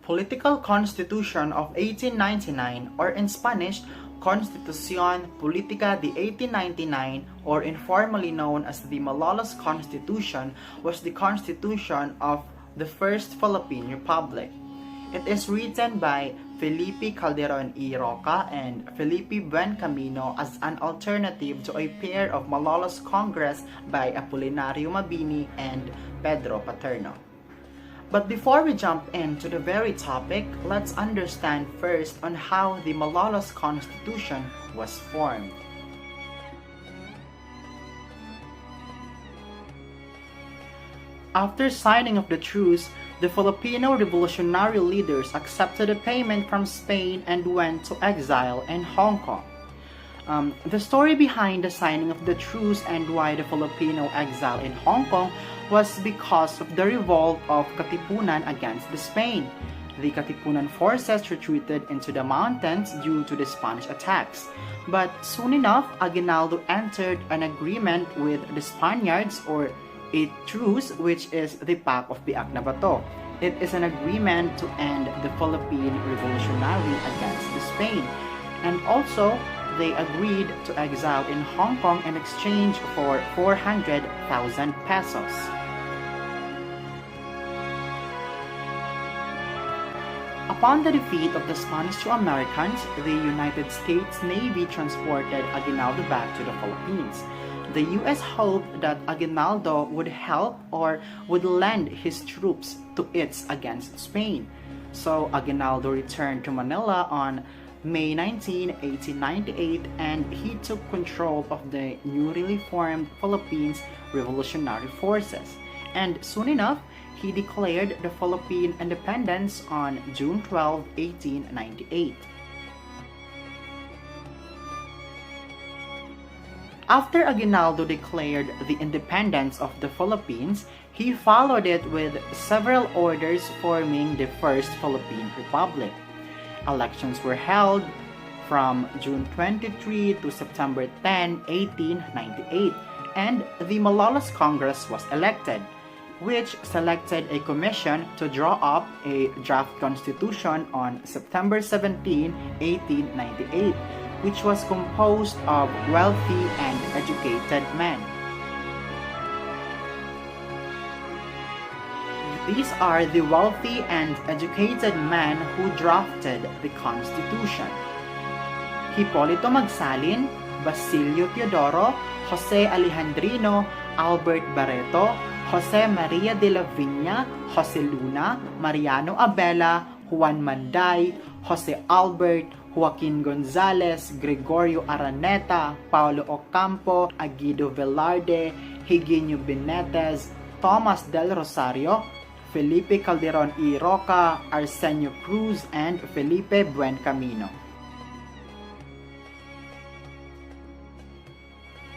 Political Constitution of 1899, or in Spanish, Constitución Política de 1899, or informally known as the Malolos Constitution, was the constitution of the First Philippine Republic. It is written by Felipe Calderon y Roca and Felipe Buencamino as an alternative to a pair of Malolos Congress by Apolinario Mabini and Pedro Paterno. But before we jump into the very topic, let's understand first on how the Malolos Constitution was formed. After signing of the truce, the Filipino revolutionary leaders accepted a payment from Spain and went to exile in Hong Kong. The story behind the signing of the truce and why the Filipino exile in Hong Kong was because of the revolt of Katipunan against the Spain. The Katipunan forces retreated into the mountains due to the Spanish attacks. But soon enough, Aguinaldo entered an agreement with the Spaniards, or a truce, which is the Pact of Biak na Bato. It is an agreement to end the Philippine Revolutionary against the Spain. And also, they agreed to exile in Hong Kong in exchange for 400,000 pesos. Upon the defeat of the Spanish to Americans, the United States Navy transported Aguinaldo back to the Philippines. The U.S. hoped that Aguinaldo would help or would lend his troops to its against Spain. So Aguinaldo returned to Manila on May 19, 1898, and he took control of the newly formed Philippines Revolutionary Forces. And soon enough, he declared the Philippine independence on June 12, 1898. After Aguinaldo declared the independence of the Philippines, he followed it with several orders forming the First Philippine Republic. Elections were held from June 23 to September 10, 1898, and the Malolos Congress was elected, which selected a commission to draw up a draft constitution on September 17, 1898, which was composed of wealthy and educated men. These are the wealthy and educated men who drafted the Constitution: Hipolito Magsalin, Basilio Teodoro, Jose Alejandrino, Albert Barreto, Jose Maria de la Viña, Jose Luna, Mariano Abela, Juan Manday, Jose Albert, Joaquin Gonzalez, Gregorio Araneta, Paulo Ocampo, Aguido Velarde, Higinio Benitez, Thomas del Rosario, Felipe Calderon y Roca, Arsenio Cruz, and Felipe Buencamino.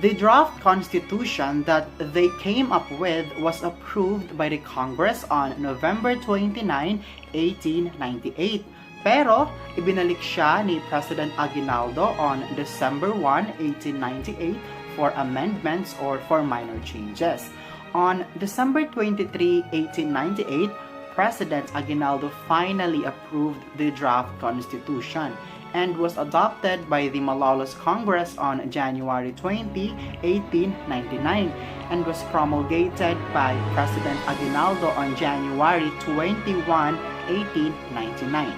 The draft constitution that they came up with was approved by the Congress on November 29, 1898. Pero ibinalik siya ni President Aguinaldo on December 1, 1898 for amendments or for minor changes. On December 23, 1898, President Aguinaldo finally approved the draft constitution and was adopted by the Malolos Congress on January 20, 1899, and was promulgated by President Aguinaldo on January 21, 1899.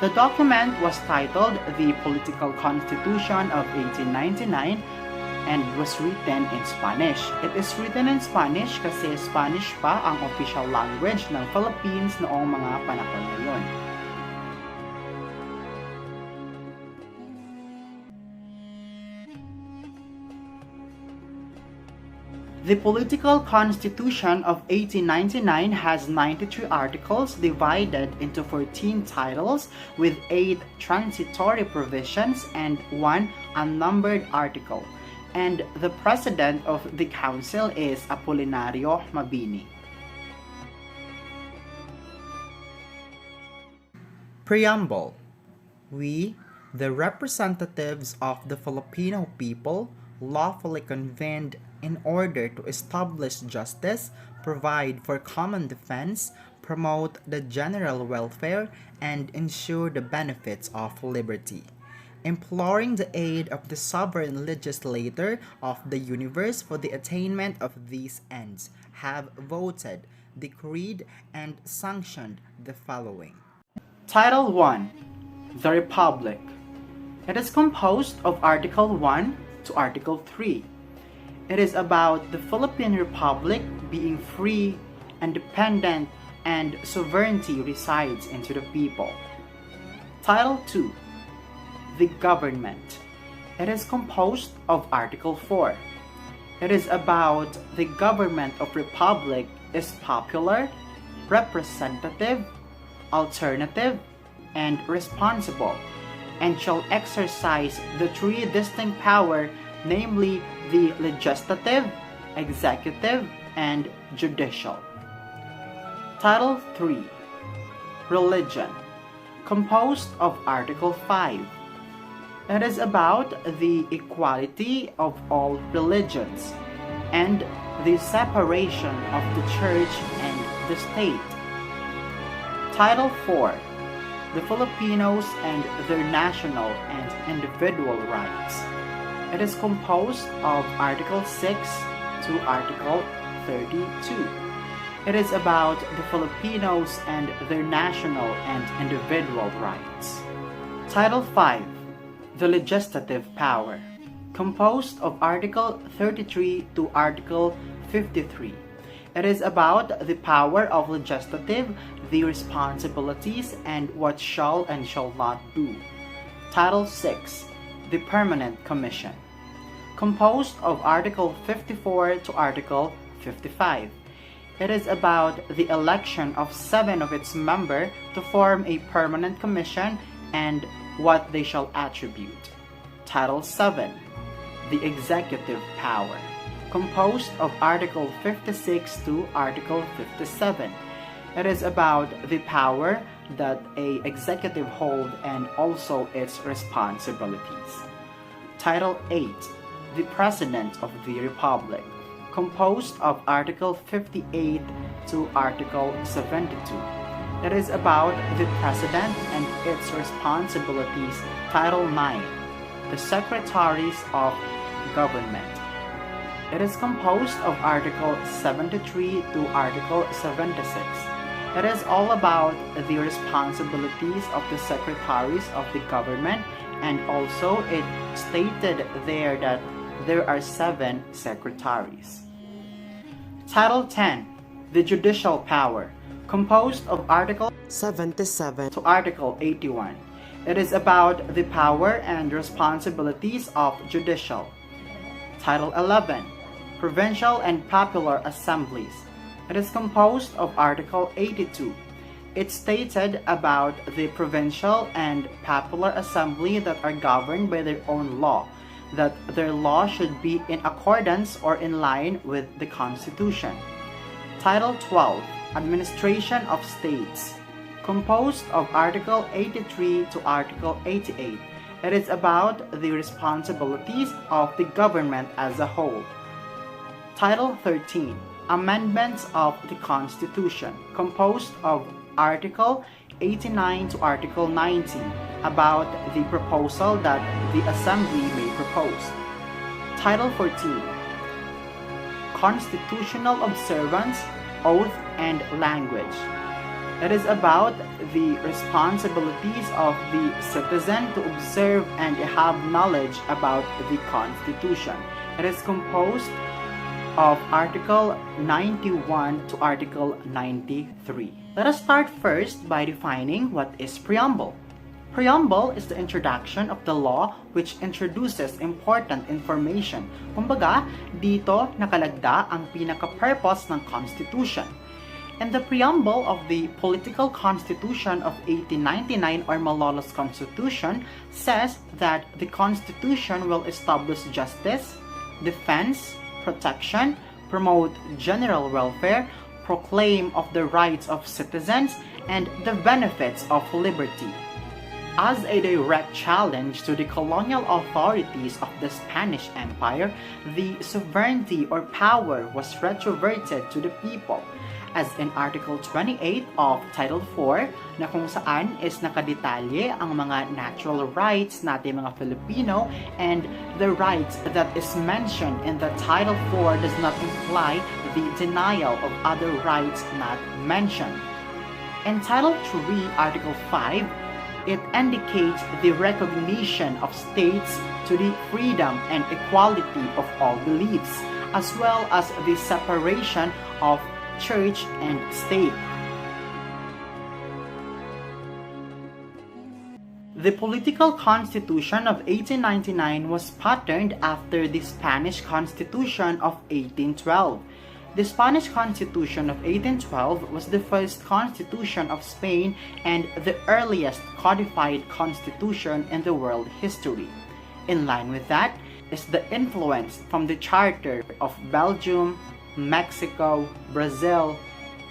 The document was titled the Political Constitution of 1899 and was written in Spanish. It is written in Spanish kasi Spanish pa ang official language ng Philippines noong mga panahon na yun. The Political Constitution of 1899 has 93 articles divided into 14 titles with 8 transitory provisions and 1 unnumbered article. And the President of the Council is Apolinario Mabini. Preamble. We, the representatives of the Filipino people, lawfully convened in order to establish justice, provide for common defense, promote the general welfare, and ensure the benefits of liberty. Imploring the aid of the sovereign legislator of the universe for the attainment of these ends, have voted, decreed, and sanctioned the following. Title 1. The Republic. It is composed of Article 1 to Article 3. It is about the Philippine Republic being free, independent, and sovereignty resides into the people. Title 2. The Government. It is composed of Article 4. It is about the government of Republic is popular, representative, alternative, and responsible, and shall exercise the three distinct powers, namely the legislative, executive, and judicial. Title 3. Religion. Composed of Article 5. It is about the equality of all religions and the separation of the church and the state. Title 4. The Filipinos and their national and individual rights. It is composed of Article 6 to Article 32. It is about the Filipinos and their national and individual rights. Title 5. The Legislative Power. Composed of Article 33 to Article 53. It is about the power of legislative, the responsibilities, and what shall and shall not do. Title 6. The Permanent Commission. Composed of Article 54 to Article 55. It is about the election of 7 of its members to form a permanent commission and what they shall attribute. Title 7. The Executive Power. Composed of Article 56 to Article 57. It is about the power that a executive hold and also its responsibilities. Title 8. The President of the Republic. Composed of Article 58 to Article 72. It is about the President and its responsibilities. Title 9. The Secretaries of Government. It is composed of Article 73 to Article 76. It is all about the responsibilities of the Secretaries of the Government, and also it stated there that there are 7 secretaries. Title 10. The Judicial Power. Composed of Article 77 to Article 81. It is about the power and responsibilities of judicial. Title 11. Provincial and Popular Assemblies. It is composed of Article 82. It stated about the provincial and popular assembly that are governed by their own law, that their law should be in accordance or in line with the Constitution. Title 12. Administration of States. Composed of Article 83 to Article 88. It is about the responsibilities of the government as a whole. Title 13. Amendments of the Constitution. Composed of Article 89 to Article 90, about the proposal that the Assembly may propose. Title 14. Constitutional Observance, Oath, and Language. It is about the responsibilities of the citizen to observe and have knowledge about the Constitution. It is composed of Article 91 to Article 93. Let us start first by defining what is preamble. Preamble is the introduction of the law which introduces important information. Kumbaga, dito nakalagda ang pinaka-purpose ng Constitution. And the preamble of the Political Constitution of 1899 or Malolos Constitution says that the Constitution will establish justice, defense, protection, promote general welfare, proclaim of the rights of citizens, and the benefits of liberty. As a direct challenge to the colonial authorities of the Spanish Empire, the sovereignty or power was retroverted to the people, as in Article 28 of Title 4 na kung saan is nakadetalye ang mga natural rights natin mga Filipino, and the rights that is mentioned in the Title 4 does not imply the denial of other rights not mentioned. In Title 3, Article 5, it indicates the recognition of states to the freedom and equality of all beliefs, as well as the separation of church and state. The political constitution of 1899 was patterned after the Spanish Constitution of 1812. The Spanish Constitution of 1812 was the first constitution of Spain and the earliest codified constitution in the world history. In line with that is the influence from the Charter of Belgium, Mexico, Brazil,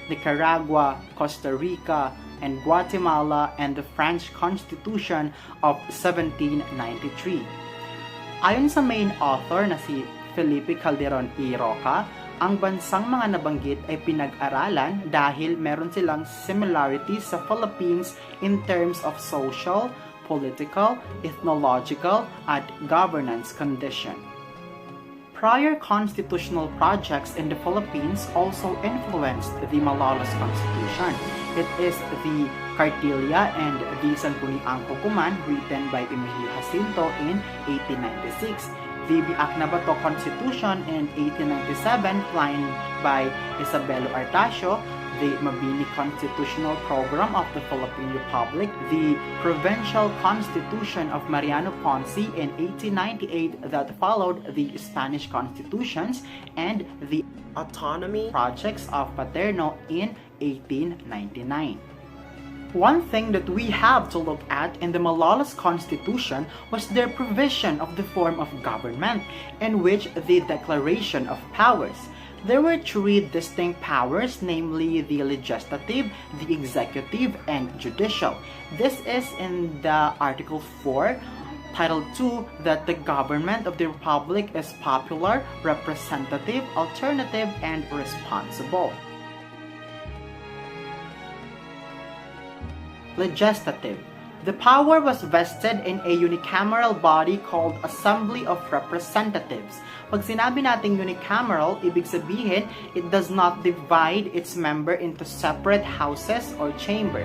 Nicaragua, Costa Rica, and Guatemala, and the French Constitution of 1793. Ayon sa main author na si Felipe Calderon y Roca, ang bansang mga nabanggit ay pinag-aralan dahil meron silang similarities sa Philippines in terms of social, political, ethnological, at governance condition. Prior constitutional projects in the Philippines also influenced the Malolos Constitution. It is the Cartilla and the Sangguniang Hukuman written by Emilio Jacinto in 1896. The Biak na Bato Constitution in 1897 planned by Isabelo Artacio, the Mabini Constitutional Program of the Philippine Republic, the Provincial Constitution of Mariano Ponce in 1898 that followed the Spanish Constitutions, and the Autonomy Projects of Paterno in 1899. One thing that we have to look at in the Malolos Constitution was their provision of the form of government, in which the declaration of powers. There were three distinct powers, namely the legislative, the executive, and judicial. This is in the Article 4, Title 2, that the government of the Republic is popular, representative, alternative, and responsible. Legislative. The power was vested in a unicameral body called Assembly of Representatives. Pag sinabi nating unicameral, ibig sabihin, it does not divide its member into separate houses or chamber,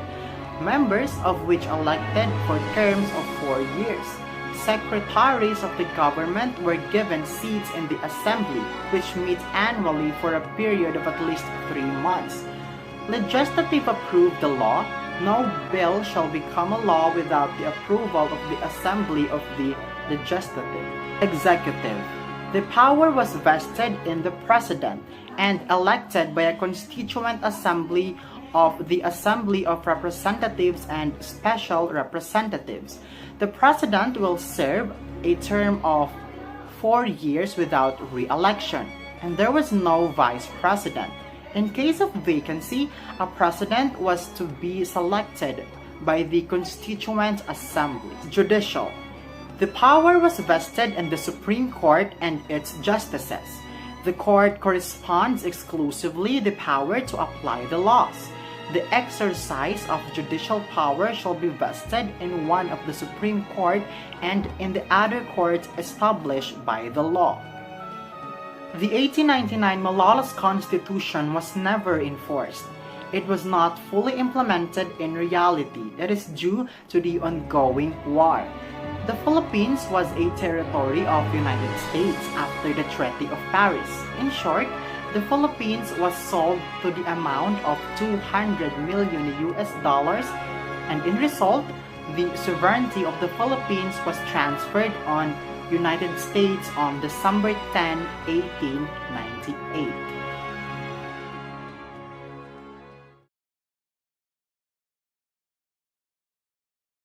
members of which elected for terms of 4 years. Secretaries of the government were given seats in the Assembly, which meets annually for a period of at least 3 months. Legislative approved the law. No bill shall become a law without the approval of the Assembly of the Legislative. Executive. The power was vested in the President and elected by a constituent assembly of the Assembly of Representatives and Special Representatives. The President will serve a term of 4 years without re-election, and there was no Vice President. In case of vacancy, a president was to be selected by the Constituent Assembly. Judicial. The power was vested in the Supreme Court and its justices. The court corresponds exclusively the power to apply the laws. The exercise of judicial power shall be vested in one of the Supreme Court and in the other courts established by the law. The 1899 Malolos Constitution was never enforced. It was not fully implemented in reality. That is due to the ongoing war. The Philippines was a territory of the United States after the Treaty of Paris. In short, the Philippines was sold to the amount of $200 million, and in result, the sovereignty of the Philippines was transferred on United States on December 10, 1898.